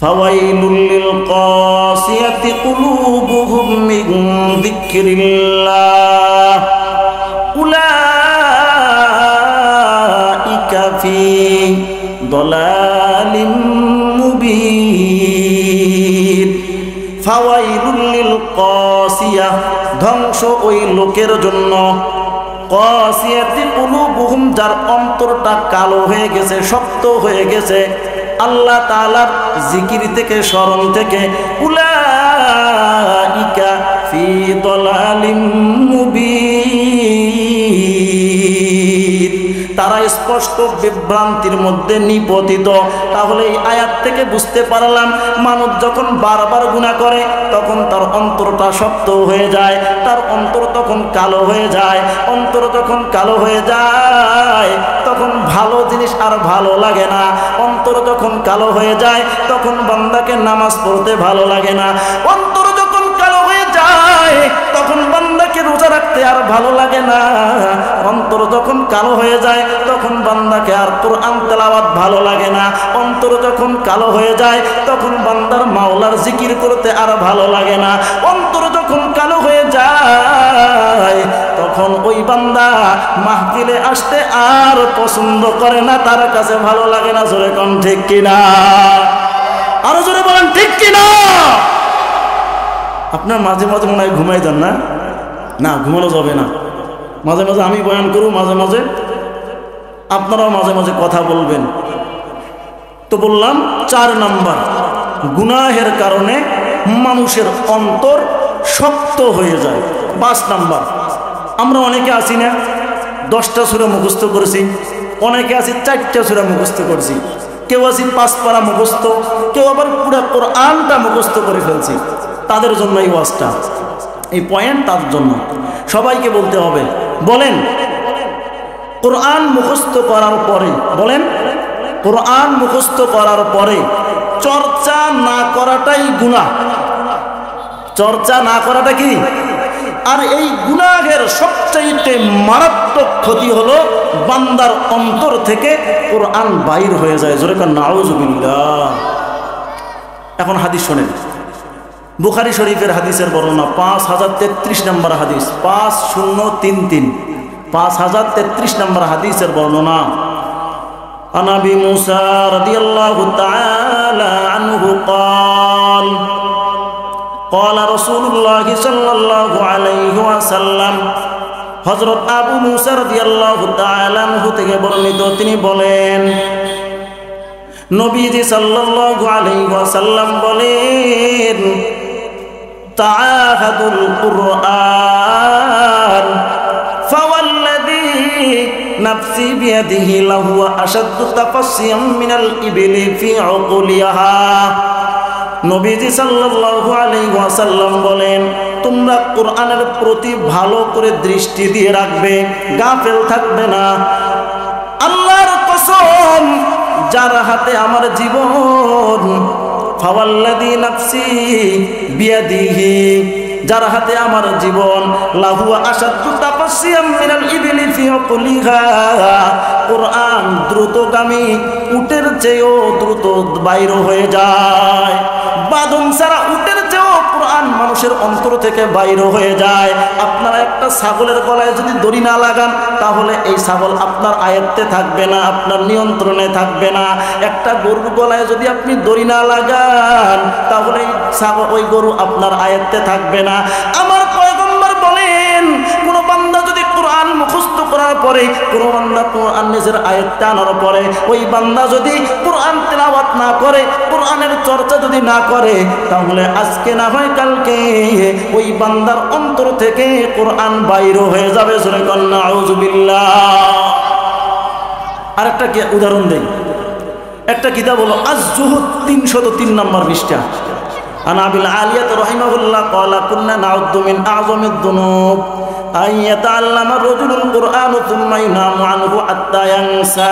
ফাওয়াইলুল লিল কাসিয়াতি কুলুবুহুম মিন যিকরিল্লাহ উলাইকা ফি দালালিম মুবিন। ফাওয়াইলুল লিল কাসিয়া, ধ্বংস ওই লোকের জন্য, কাসিয়াতি কুলুবুহুম, যার অন্তরটা কালো হয়ে গেছে, শক্ত হয়ে গেছে আল্লাহ তাআলার জিকির থেকে, স্মরণ থেকে। উলাইকা ফি দালালিম মুবিন, তারা স্পষ্ট বিভ্রান্তির মধ্যে নিপতিত। তাহলে এই আয়াত থেকে বুঝতে পারলাম, মানুষ যখন বারবার গুনাহ করে তখন তার অন্তরটা শক্ত হয়ে যায়, তার অন্তর তখন কালো হয়ে যায়। অন্তর যখন কালো হয়ে যায় তখন ভালো জিনিস আর ভালো লাগে না। অন্তর যখন কালো হয়ে যায় তখন বান্দাকে নামাজ পড়তে ভালো লাগে না। অন্তর যখন কালো হয়ে যায় তখন বান্দাকে রোজা রাখতে আর ভালো লাগে না। অন্তর যখন কালো হয়ে যায় তখন বান্দাকে আর কোরআন তেলাওয়াত ভালো লাগে না। অন্তর যখন কালো হয়ে যায় তখন বান্দার মাওলার জিকির করতে আর ভালো লাগে না। অন্তর যখন কালো হয়ে যায় তখন ওই বান্দা মাহফিলে আসতে আর পছন্দ করে না, তার কাছে ভালো লাগে না। জোরে কোন ঠিক কিনা? আরো জোরে বলেন ঠিক কিনা? আপনার মাঝে মাঝে মনে হয় ঘুমাই যান না? না, ঘুমানো যাবে না। মাঝে মাঝে আমি বয়ান করব, মাঝে মাঝে আপনারাও মাঝে মাঝে কথা বলবেন। তো বললাম 4 নাম্বার, গুনাহের কারণে মানুষের অন্তর শক্ত হয়ে যায়। 5 নাম্বার, আমরা অনেকে আছি না 10টা সূরা মুখস্থ করেছি, অনেকে আছি 4টা সূরা মুখস্থ করেছি, কেউ আছি 5 পারা মুখস্থ, কেউ আবার পুরো কোরআনটা মুখস্থ করে ফেলছি। তাদের জন্য এই ওয়াজটা, এই পয়েন্ট তার জন্য সবাইকে বলতে হবে। বলেন, কোরআন মুখস্থ করার পরে, বলেন, কোরআন মুখস্থ করার পরে চর্চা না করাটাই গুনাহ। চর্চা না করাটা কি? আর এই গুনাহের সবচাইতে মারাত্মক ক্ষতি হলো বান্দার অন্তর থেকে কোরআন বাইর হয়ে যায়। জোরে কান নাউযুবিল্লাহ। এখন হাদিস শোনেন, বুখারী শরীফের হাদিসের বর্ণনা, 5033 নম্বর হাদিস, 5033, 5033 নম্বর হাদিসের বর্ণনা। আন আবি মুসা রাদিয়াল্লাহু তাআলা আনহু قال قال رسول الله صلى الله عليه وسلم, হযরত আবু মুসা রাদিয়াল্লাহু তাআলা আনহু থেকে বর্ণিত, তিনি বলেন, নবীজি সাল্লাল্লাহু আলাইহি ওয়াসাল্লাম বলেন, তাআহাদুল কুরআন ফাওয়াল্লাযী নাফসি বিয়াদিহি লাহুয়া আশাদ্দু তাফাসসিয়াম মিনাল ইবলি ফি উকুলিহা। নবীজি সাল্লাল্লাহু আলাইহি ওয়াসাল্লাম বলেন, তোমরা কোরআনের প্রতি ভালো করে দৃষ্টি দিয়ে রাখবে, গাফেল থাকবে না। আল্লাহর কসম, যার হাতে আমার জীবন, ফাওয়াল্লাযী নাফসি বিয়াদিহি, যার হাতে আমার জীবন, লাহুয়া আশাদ্দু তাফাসসিয়াম মিনাল ইবলি ফি উকুলিহা, কোরআন দ্রুতগামী উটের চেয়েও দ্রুত বাইর হয়ে যায়। বাদন ছাড়া উটের চেয়েও কোরআন মানুষের অন্তর থেকে বাইর হয়ে যায়। আপনারা একটা ছাগলের গলায় যদি দড়ি না লাগান তাহলে এই ছাগল আপনার আয়ত্তে থাকবে না, আপনার নিয়ন্ত্রণে থাকবে না। একটা গরুর গলায় যদি আপনি দড়ি না লাগান তাহলে ওই গরু আপনার আয়ত্তে থাকবে না। আমার পয়গম্বর বলেন, কোন বান্দা যদি কোরআন মুখস্থ করার পরে, কোন বান্দা কোরআন নিজের আয়ত্তে আনার পরে, ওই বান্দা যদি কোরআন তেলাওয়াত না করে, কোরআনের চর্চা যদি না করে, তাহলে আজকে না হয় কালকে ওই বান্দার অন্তর থেকে কোরআন বাইর হয়ে যাবে। সূরা নাউযুবিল্লাহ। আরেকটা উদাহরণ দেই, একটা কিতাব হলো আজ-জুহুদ, 303 নম্বর পৃষ্ঠা। আন আবিল আলিয়াত রাহিমাহুল্লাহ ক্বালা কুন্না নাউদ্দু মিন আযমিদ দুনুব আন ইয়াতাআল্লামা রাজুলুল কুরআন সুম্মা ইনামু আনহু হাত্তা ইয়ানসাহু।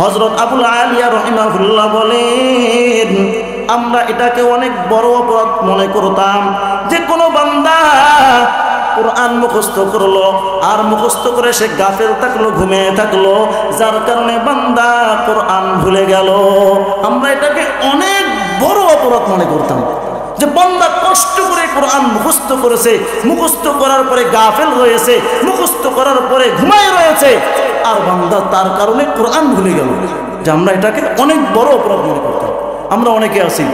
হযরত আবুল আলিয়া রাহিমাহুল্লাহ বলেন, আমরা এটাকে অনেক বড় অপরাধ মনে করতাম যে কোনো বান্দা কোরআন মুখস্থ করলো, আর মুখস্থ করে সে গাফেল থাকলো, ঘুমিয়ে থাকলো, যার কারণে বান্দা কোরআন ভুলে গেল। আমরা এটাকে অনেক বড় অপরাধ মনে করতাম যে বান্দা কষ্ট করে কোরআন মুখস্থ করেছে, মুখস্থ করার পরে গাফেল রয়েছে, মুখস্থ করার পরে ঘুমায় রয়েছে, আর বান্দা তার কারণে কোরআন ভুলে গেল। যে আমরা এটাকে অনেক বড় অপরাধ মনে করতাম। আমরা অনেকে আছি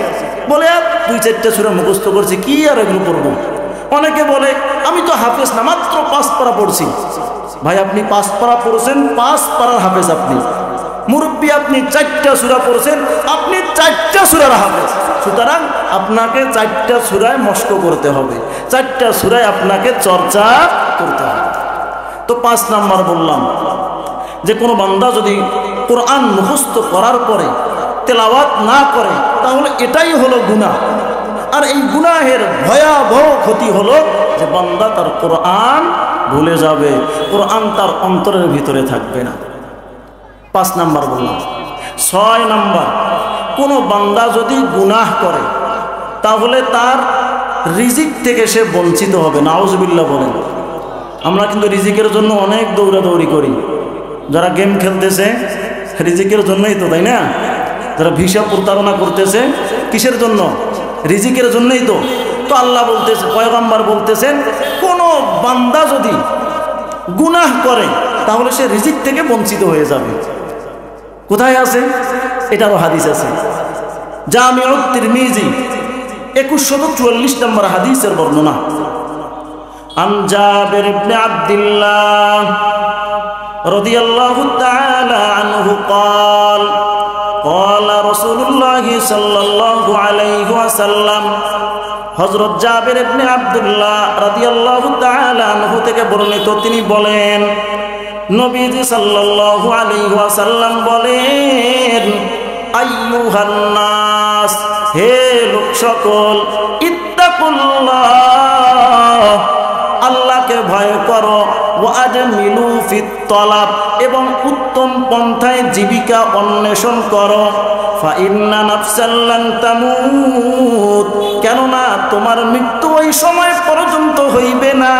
বলে আর 2-4টা সূরা মুখস্থ করছি, কি আর এগুলো পড়বো। অনেকে বলে আমি তো হাফেজ না, মাত্র 5 পারা পড়ছি। ভাই আপনি 5 পারা পড়ছেন, 5 পারার হাফেজ আপনি। মুরব্বী আপনি 4টা সূরা পড়ছেন, আপনি 4টা সূরার হাফেজ। সুতরাং আপনাকে 4টা সূরায় মস্ক করতে হবে, 4টা সূরায় আপনাকে চর্চা করতে হবে। তো 5 নাম্বার বললাম যে কোনো বান্দা যদি কোরআন মুখস্থ করার পরে তেলাওয়াত না করে তাহলে এটাই হলো গুনাহ। আর এই গুনাহের ভয়াবহ ক্ষতি হলো যে বান্দা তার কোরআন ভুলে যাবে, কোরআন তার অন্তরের ভিতরে থাকবে না। 5 নাম্বার বললাম। 6 নাম্বার, কোনো বান্দা যদি গুনাহ করে তাহলে তার রিজিক থেকে সে বঞ্চিত হবে। নাউজুবিল্লাহ বলেন। আমরা কিন্তু রিজিকের জন্য অনেক দৌড়াদৌড়ি করি। যারা গেম খেলতেছে রিজিকের জন্যই তো, তাই না? যারা ভিসা প্রতারণা করতেছে কিসের জন্য? রিজিকের জন্যই তো। তো আল্লাহ বলতেছে, পয়গম্বর বলতেছেন, কোন বান্দা যদি গুনাহ করে তাহলে সে রিজিক থেকে বঞ্চিত হয়ে যাবে। কোথায় আছে? এটারও হাদিস আছে, জামিউত তিরমিজি 2144 নম্বর হাদিসের বর্ণনা। আন জাবির ইবনে আব্দুল্লাহ রাদিয়াল্লাহু তাআলা আনহু قال قال رسول الله صلى الله عليه وسلم। হযরত জাবির ইবনে আব্দুল্লাহ রাদিয়াল্লাহু তাআলা আনহু থেকে বর্ণিত, তিনি বলেন নবীজি সাল্লাল্লাহু আলাইহি ওয়াসাল্লাম বলেন, আইয়ুহান নাস, হে লোক সকল, ইত্তাকুল্লাহ, আল্লাহকে ভয় করো, ওয়া আজমিলু ফিত তলাব, এবং উত্তম পন্থায় জীবিকা অন্বেষণ করো। ফা ইন্না নাফসান লান তামুত, কেননা তোমার মৃত্যু ওই সময় পর্যন্ত হইবে না,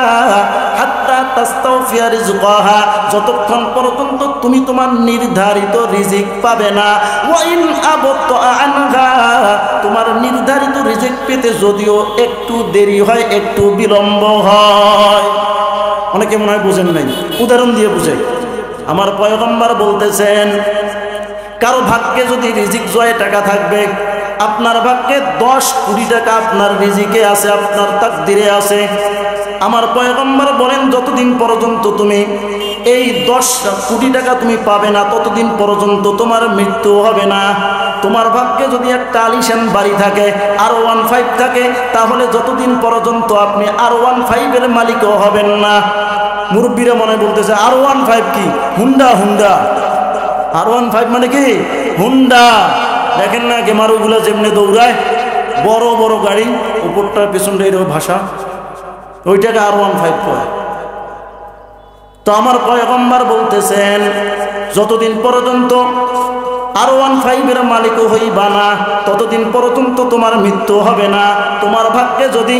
হাত্তা তাস্তাওফিয়া রিজকাহা, যতক্ষণ পর্যন্ত তুমি তোমার নির্ধারিত রিজিক পাবে না। ওয়া ইন আবতা আনহা, তোমার নির্ধারিত রিজিক পেতে যদিও একটু দেরি হয়, একটু বিলম্ব হয়। অনেকে মনে হয় বুঝেন নাই, উদাহরণ দিয়ে বুঝে। আমার পয়গম্বর বলতেছেন, কারো ভাগ্যে যদি রিজিক জয় টাকা থাকবে, আপনার ভাগ্যে 10 কোটি টাকা আপনার রিজিকে আছে, আপনার তাকদিরে আছে। আমার পয়গম্বর বলেন, যতদিন পর্যন্ত তুমি এই 10 কোটি টাকা তুমি পাবে না, ততদিন পর্যন্ত তোমার মৃত্যু হবে না। তোমার ভাগ্যে যদি একটা আলিশান বাড়ি থাকে, R15 থাকে, তাহলে যতদিন পর্যন্ত আপনি R15 এর মালিকও হবেন না। মুরব্বীরা মনে বলতেছে R15 কি? হুন্ডা। R15 মানে কি? হুন্ডা। দেখেন না গেমারুগুলো যেমনি দৌড়ায়, বড় বড় গাড়ি, উপরটা পেছনটা এরকম ভাষা, ওইটাকে R15 পড়ে। তো আমার পয়গম্বর বলতেছেন, যতদিন পর্যন্ত R15 এর মালিকও হইবা না, ততদিন পর্যন্ত তোমার মৃত্যু হবে না। তোমার ভাগ্যে যদি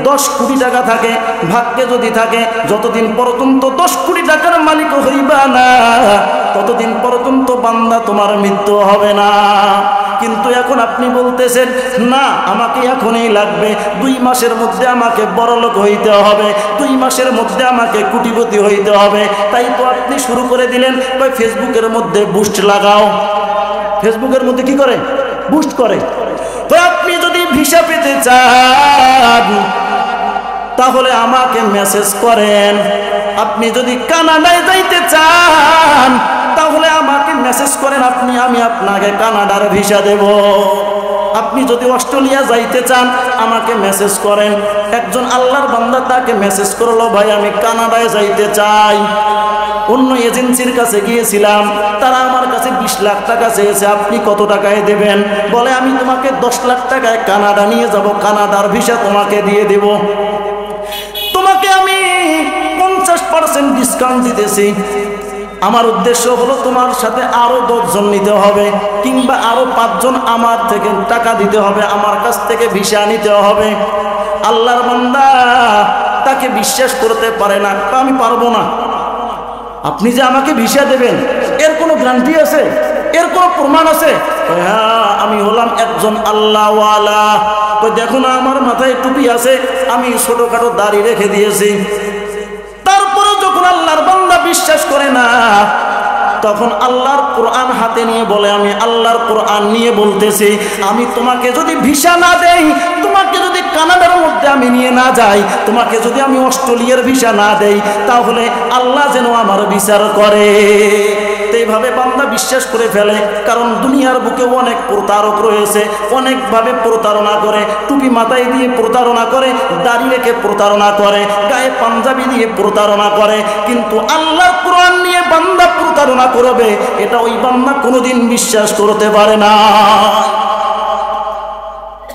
10 কোটি টাকা থাকে, ভাগ্যে যদি থাকে, যতদিন পর্যন্ত 10 কোটি টাকার মালিকও হইবা না, ততদিন পর্যন্ত বান্দা তোমার মৃত্যু হবে না। কিন্তু এখন আপনি বলতেছেন, না আমাকে এখনই লাগবে, 2 মাসের মধ্যে আমাকে বড়লোক হইতে হবে, 2 মাসের মধ্যে আমাকে কোটিপতি হইতে হবে। তাই তো আপনি শুরু করে দিলেন, ভাই ফেসবুকের মধ্যে বুস্ট লাগাও। ফেসবুকের মধ্যে কি করে? বুস্ট করে। তো আপনি যদি ভিসা পেতে চান তাহলে আমাকে মেসেজ করেন। আপনি যদি কানাডায় যাইতে চান তাহলে আমাকে মেসেজ করেন, আমি আপনাকে কানাডার ভিসা দেব। আপনি যদি অস্ট্রেলিয়া যাইতে চান আমাকে মেসেজ করেন। একজন আল্লাহর বান্দা তাকে মেসেজ করলো, ভাই আমি কানাডায় যাইতে চাই। অন্য এজেন্সির কাছে গিয়েছিলাম, তারা আমার কাছে 20 লাখ টাকা চেয়েছে, আপনি কত টাকায় দেবেন? বলে আমি তোমাকে 10 লাখ টাকায় কানাডা নিয়ে যাব, কানাডার ভিসা তোমাকে দিয়ে দেব। তোমাকে আমি 50% ডিসকাউন্ট দিতেছি। আমার উদ্দেশ্য হলো তোমার সাথে আরো 10 জন নিতে হবে, কিংবা আরো 5 জন আমার থেকে টাকা দিতে হবে, আমার কাছ থেকে ভিসা নিতে হবে। আল্লাহর বান্দা তাকে বিশ্বাস করতে পারে না, আমি পারবো না। আপনি যে আমাকে ভিসা দেবেন এর কোনো গ্যারান্টি আছে? এর কোনো প্রমাণ আছে? হ্যাঁ, আমি হলাম একজন আল্লাহওয়ালা। তো দেখো না, আমার মাথায় টুপি আছে, আমি ছোটখাটো দাড়ি রেখে দিয়েছি। তারপরে যখন আল্লাহর বান্দা বিশ্বাস করে না, তখন আল্লাহর কোরআন হাতে নিয়ে বলে, আমি আল্লাহর কোরআন নিয়ে বলতেছি, আমি তোমাকে যদি ভিসা না দেই, তোমাকে যদি কানাডার মধ্যে আমি নিয়ে না যাই, তোমাকে যদি আমি অস্ট্রেলিয়ার ভিসা না দেই, তাহলে আল্লাহ যেন আমার বিচার করে। এইভাবে বান্দা বিশ্বাস করে ফেলে, কারণ দুনিয়ার বুকে অনেক প্রতারক রয়েছে, অনেকভাবে প্রতারণা করে। টুপি মাথায় দিয়ে প্রতারণা করে, দাড়ি রেখে প্রতারণা করে, গায়ে পাঞ্জাবি দিয়ে প্রতারণা করে, কিন্তু আল্লাহর কোরআন নিয়ে বান্দা প্রতারণা করবে, এটা ওই বান্দা কোনোদিন বিশ্বাস করতে পারে না।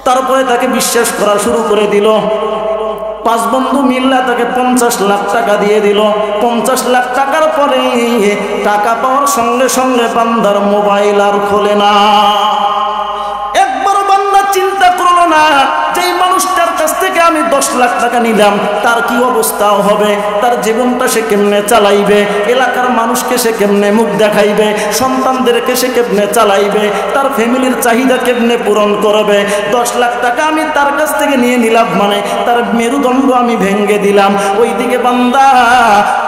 তারপরে তাকে বিশ্বাস করা শুরু করে দিল। 5 বন্ধু মিল্লা তাকে 50 লাখ টাকা দিয়ে দিল। 50 লাখ টাকার পরে টাকা পাওয়ার সঙ্গে সঙ্গে বান্দার মোবাইল আর খোলে না। একবার বান্দা চিন্তা করলো না, যেই মানুষটার কাছ থেকে আমি 10 লাখ টাকা নিলাম, তার কি অবস্থা হবে, তার জীবনটা সে কেমনে চালাইবে, এলাকার মানুষকে সে কেমনে মুখ দেখাইবে, সন্তানদেরকে সে কেমনে চালাইবে, তার ফ্যামিলির চাহিদা কেমনে পূরণ করবে। 10 লাখ টাকা আমি তার কাছ থেকে নিয়ে নিলাম, মানে তার মেরুদণ্ড আমি ভেঙে দিলাম। ওইদিকে বান্দা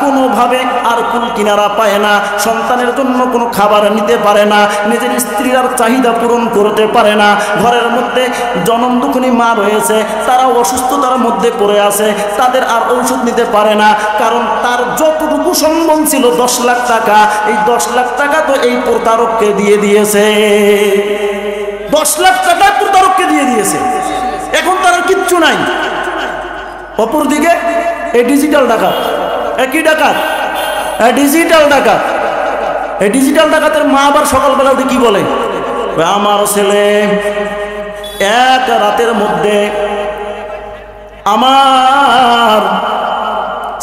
কোনোভাবে আর কুল কিনারা পায় না, সন্তানের জন্য কোনো খাবার নিতে পারে না, নিজের স্ত্রীর আর চাহিদা পূরণ করতে পারে না। ঘরের মধ্যে জনম দুঃখিনী মা রয়েছে, তারা অসুস্থতার মধ্যে পড়ে আছে, তাদের আর ঔষধ নিতে পারে না, কারণ তার যতটুকু সম্বল ছিল 10 লাখ টাকা, এই 10 লাখ টাকা তো এই প্রতারককে দিয়ে দিয়েছে। 10 লাখ টাকা প্রতারককে দিয়ে দিয়েছে, এখন তার কিচ্ছু নাই। অপরদিকে এই ডিজিটাল ডাকাত, একই ডাকাত, ডিজিটাল ডাকাত। এই ডিজিটাল ডাকাতের মা আবার সকালবেলা উঠে কি বলে, আমার ছেলে এক রাতের মধ্যে, আমার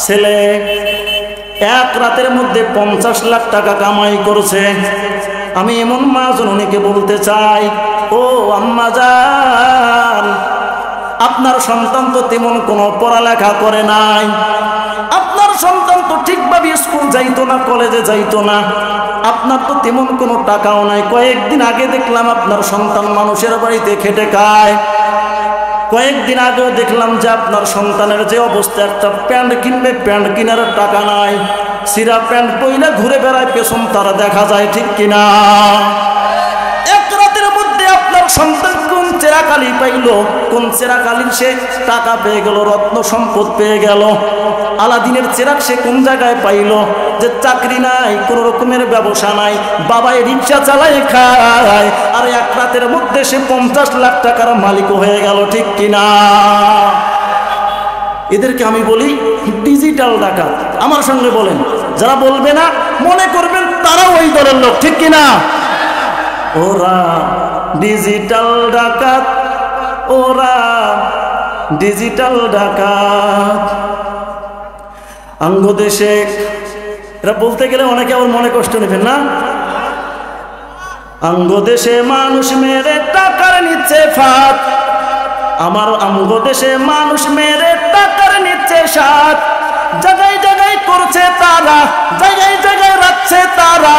ছেলে এক রাতের মধ্যে 50 লাখ টাকা কামাই করছে। আমি এমন মা জননীকে বলতে চাই, ও আম্মা জান, আপনার সন্তান তো তেমন কোনো পড়ালেখা করে নাই, আপনার সন্তান তো ঠিকভাবে স্কুল যাইতো না, কলেজে যাইতো না, আপনার তো তেমন কোনো টাকাও নাই। কয়েকদিন আগে দেখলাম আপনার সন্তান মানুষের বাড়িতে খেটে খায়। কয়েকদিন আগেও দেখলাম যে আপনার সন্তানের যে অবস্থা, একটা প্যান্ট কিনবে, প্যান্ট কেনার টাকা নাই, সিরা প্যান্ট পইলে ঘুরে বেড়ায়, পেছন তারা দেখা যায়, ঠিক কিনা? এক রাতের মধ্যে আপনার সন্তান কোন চেরাকালি পাইল, কোন চেরাকালির সে টাকা পেয়ে গেল, রত্ন সম্পদ পেয়ে গেল। আলাদিনের চেরাক সে কোন জায়গায় পাইল, যে চাকরি নাই, কোন রকমের ব্যবসা নাই, বাবাই রিক্সা চালায় খায়, আর এক রাতের মধ্যে সে 50 লাখ টাকার মালিক হয়ে গেল, ঠিক কিনা? এদেরকে আমি বলি ডিজিটাল ডাকাত। আমার সঙ্গে বলেন, যারা বলবে না মনে করবেন তারাও ওই দলের লোক, ঠিক কিনা? ওরা ডিজিটাল ডাকাত, ওরা ডিজিটাল ডাকাত। আঙ্গদেশে এরা বলতে গেলে অনেকে আবার মনে কষ্ট নেবেন না। আঙ্গদেশে মানুষ মেরে টাকার নিচ্ছে ফাঁদ, আমার আঙ্গদেশে মানুষ মেরে টাকার নিচ্ছে সাত। জায়গায় জায়গায় করছে তারা, জায়গায় জায়গায় রাখছে তারা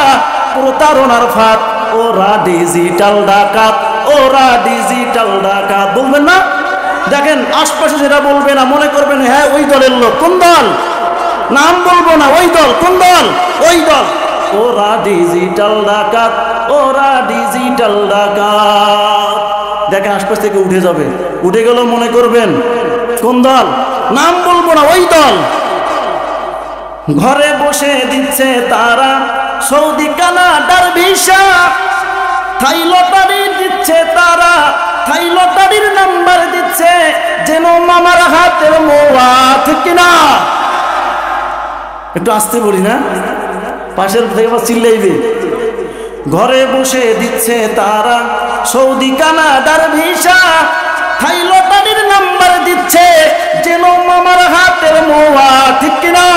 প্রতারণার ফাঁদ। ওরা ডিজিটাল ডাকাত, ওরা ডিজিটাল ডাকাত। বলবেন না? দেখেন আশপাশে যেটা বলবে না, মনে করবেন হ্যাঁ ওই দলের লোক। কোন দল? নাম বলবো না, ওই দল। কোন দল? ওই দল। ওরা ডিজিটাল ডাকাত, ওরা ডিজিটাল ডাকাত। দেখেন আশপাশ থেকে উঠে যাবে, উঠে গেল মনে করবেন কোন দল? নাম বলবো না, ওই দল। ঘরে বসে দিচ্ছে তারা সৌদি কানাডার ভিসা, থাই লটারি দিচ্ছে তারা, থাই লটারির নাম্বার দিচ্ছে যেন মামার হাতের মোয়া, ঠিক কিনা? একটু আসতে বলি না, পাশের থেকে আবার চিল্লাইবে। ঘরে বসে দিচ্ছে তারা সৌদি কানাডার ভিসা, থাই লটারির নাম্বার দিচ্ছে যেন মামার হাতের মোয়া, ঠিক কিনা?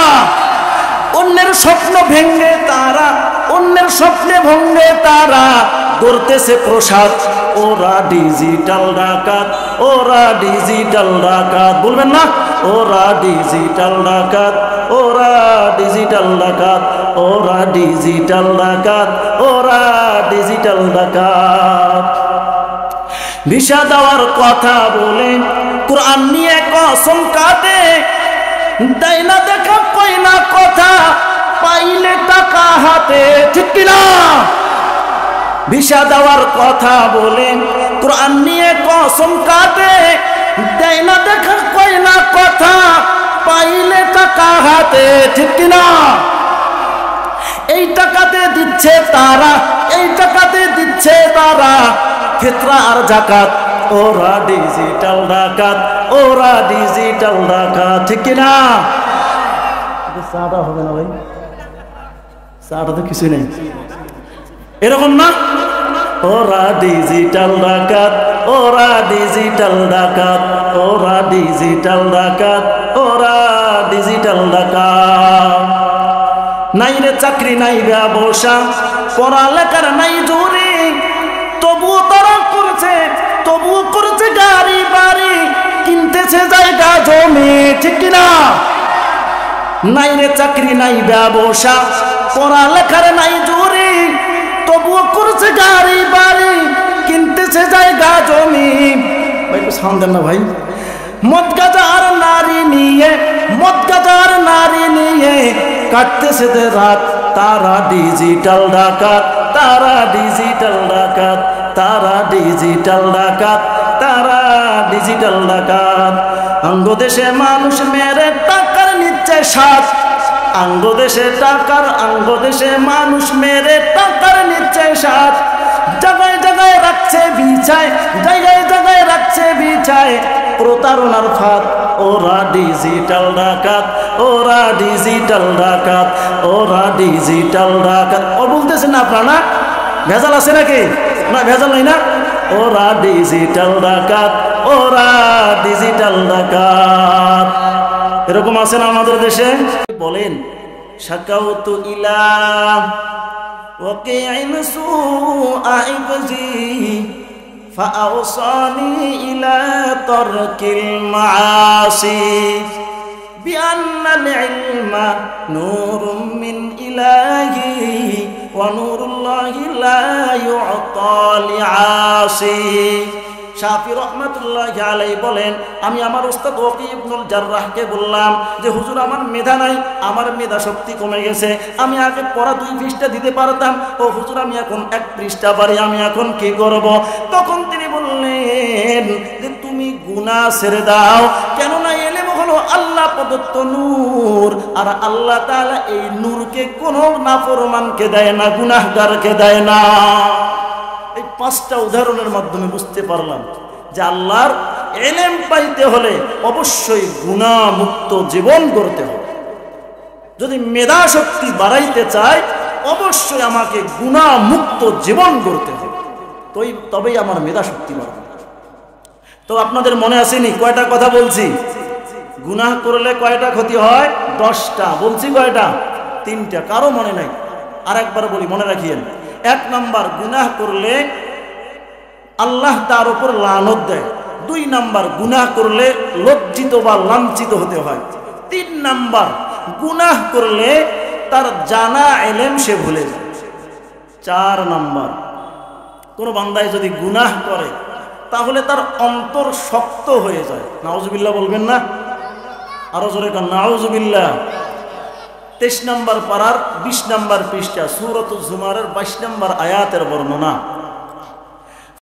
অন্যের স্বপ্ন ভেঙে তারা, অন্যের স্বপ্নে ভঙ্গে তারা করতেছে প্রসাদ। ওরা ডিজিটাল ডাকাত, ওরা ডিজিটাল ডাকাত, বলবেন না? ওরা ডিজিটাল ডাকাত, ওরা ডিজিটাল ডাকাত, ওরা ডিজিটাল ডাকাত, ওরা ডিজিটাল ডাকাত। ভিসা দেওয়ার কথা বলে কোরআন নিয়ে কসম কাটে, দেয় না দেখা কয় না কথা, পাইলে টাকা হাতে, ঠিক কিনা? ভিসা দেওয়ার কথা বলে কোরআন নিয়ে কসম কাটে, দেয় না দেখা কয় না কথা, পাইলে টাকা হাতে, ঠিক কিনা? এই টাকাতে দিচ্ছে তারা, এই টাকাতে দিচ্ছে তারা ফিতরা আর যাকাত। ওরা ডিজিটাল ডাকাত, ওরা ডিজিটাল ডাকাত, ঠিক কিনা? চাটা হবে না ভাই, চাটা তো কিছু নেই, এরকম না? ওরা ডিজিটাল ডাকাত, ওরা ডিজিটাল ডাকাত, ওরা ডিজিটাল ডাকাত, ওরা ডিজিটাল ডাকাত। নাই রে চাকরি, নাই ব্যবসা, পড়ালেখার নাই জোরে, তবুও তারা করছে, তবুও করছে গাড়ি বাড়ি, কিনতেছে জায়গা জমি, ঠিক কিনা? নাই রে চাকরি, নাই ব্যবসা, পড়ালেখার নাই জোরে, তবুও করছে গাড়ি বাড়ি, কিনতেছে জায়গা জমি। ভাই একটু সাউন্ড দেন না ভাই। মদ গাজার নারী নিয়ে, মদ গাজার নারী নিয়ে কাটতেছে রাত, তারা ডিজিটাল ডাকাত, তারা ডিজিটাল ডাকাত, তারা ডিজিটাল ডাকাত, তারা ডিজিটাল ডাকাত। অঙ্গদেশে মানুষ মেরে টাকার নিচ্ছে সাথ, অঙ্গদেশে টাকার, অঙ্গদেশে মানুষ মেরে টাকার নিচ্ছে সাথ। জায়গায় জায়গায় রাখছে বিছায়, জায়গায় জায়গায় রাখছে বিছায় প্রতারণার ফাঁদ। ওরা ডিজিটাল ডাকাত, ওরা ডিজিটাল ডাকাত, ওরা ডিজিটাল ডাকাত। ও বলতেছেন না আপনারা? না ভেজাল আছে নাকি? না ভেজাল নাই না? ওরা ডিজিটাল ডাকাত, ওরা ডিজিটাল ডাকাত। এরকম আছে না আমাদের দেশে? বলেন শাকাউতু ইলা ওয়াকিইন সুআইবজি ফাআওসানি ইলা তারকিল মাআসি বিআন্নাল ইলমা নূরুম মিন ইলাহি ওয়া নূরুল্লাহি লা ইউতা লিআসি। শাফি রহমাতুল্লাহি আলাইহি বলেন, আমি আমার উস্তাদ ওয়াকি ইবনুল জাররাহকে বললাম যে হুজুর আমার মেধা নাই, আমার মেধা শক্তি কমে গেছে, আমি আগে পড়া 2 পৃষ্ঠা দিতে পারতাম, ও হুজুর আমি এখন 1 পৃষ্ঠা পারি, আমি এখন কি করব? তখন তিনি বললেন যে তুমি গুনাহ ছেড়ে দাও, কেননা ইলম হলো আল্লাহ প্রদত্ত নূর, আর আল্লাহ তাআলা এই নূরকে কোনো নাফরমানকে দেয় না, গুনাহগারকে দেয় না। এই 5টা উদাহরণের মাধ্যমে বুঝতে পারলাম যে আল্লাহর ইলম পাইতে হলে অবশ্যই গুনাহমুক্ত জীবন গড়তে হবে। যদি মেধা শক্তি বাড়াইতে চাই, অবশ্যই আমাকে গুনাহমুক্ত জীবন গড়তে হবে, তবেই আমার মেধা শক্তি বাড়বে। তো আপনাদের মনে আসেনি কয়টা কথা বলছি? গুনাহ করলে কয়টা ক্ষতি হয়? 10টা। বলছি কয়টা? 3টা। কারো মনে নাই? আর একবার বলি, মনে রাখিয়েন। 1 নাম্বার, গুনাহ করলে আল্লাহ তার উপর লানত দেয়। 2 নাম্বার, গুনাহ করলে লজ্জিত বা লাঞ্ছিত হতে হয়। 3 নাম্বার, গুনাহ করলে তার জানা ইলম সে ভুলে যায়। 4 নাম্বার, কোন বান্দায় যদি গুনাহ করে তাহলে তার অন্তর শক্ত হয়ে যায়। নাউজুবিল্লাহ বলবেন না? আরো জোরে কান নাউজুবিল্লাহ। 23 নম্বর পারার 20 নম্বর পৃষ্ঠা সূরাতুজ জুমারের 22 নম্বর আয়াতের বর্ণনা।